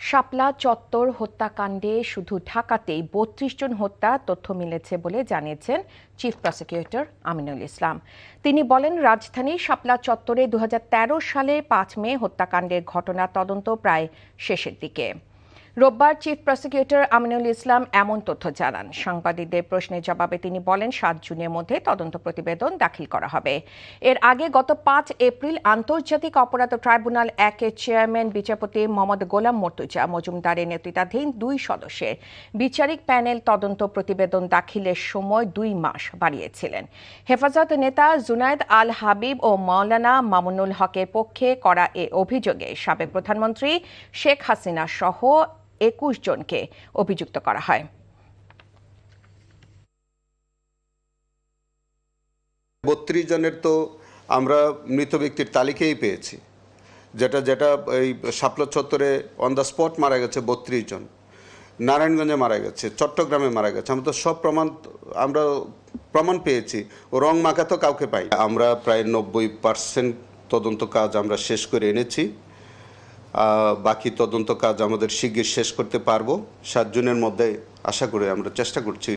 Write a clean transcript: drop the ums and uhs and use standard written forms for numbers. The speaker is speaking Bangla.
শাপলা চত্বর হত্যাকাণ্ডে শুধু ঢাকাতেই ৩২ জন হত্যার তথ্য মিলেছে বলে জানিয়েছেন চিফ প্রসিকিউটর আমিনুল ইসলাম। তিনি বলেন, রাজধানীর শাপলা চত্বরে ২০১৩ সালে ৫ মে হত্যাকাণ্ডের ঘটনা তদন্ত প্রায় শেষের দিকে। রোববার চিফ প্রসিকিউটর আমিনুল ইসলাম এমন তথ্য জানান। সাংবাদিকদের প্রশ্নের জবাবে তিনি বলেন, ৭ জুনের মধ্যে তদন্ত প্রতিবেদন দাখিল করা হবে। এর আগে গত ৫ এপ্রিল আন্তর্জাতিক অপরাধ ট্রাইব্যুনাল ১-এর চেয়ারম্যান বিচারপতি মোহাম্মদ গোলাম মর্তুজা মজুমদারের নেতৃত্বাধীন ২ সদস্যের বিচারিক প্যানেল তদন্ত প্রতিবেদন দাখিলের সময় ২ মাস বাড়িয়েছিলেন। হেফাজত নেতা জুনায়েদ আল হাবিব ও মাওলানা মামুনুল হকের পক্ষে করা এ অভিযোগে সাবেক প্রধানমন্ত্রী শেখ হাসিনা সহ ২১ জনকে অভিযুক্ত করা হয়। ৩২ জনের তো আমরা মৃত ব্যক্তির তালিকাই পেয়েছি, যেটা এই শাপলা চত্বরে অন দ্য স্পট মারা গেছে ৩২ জন, নারায়ণগঞ্জে মারা গেছে, চট্টগ্রামে মারা গেছে। আমরা প্রমাণ পেয়েছি, রং মাখা তো কাউকে পাই। আমরা প্রায় ৯০% তদন্ত কাজ আমরা শেষ করে এনেছি। বাকি তদন্ত কাজ আমাদের শিগগির শেষ করতে পারবো। ৭ জুনের মধ্যে আশা করে আমরা চেষ্টা করছি।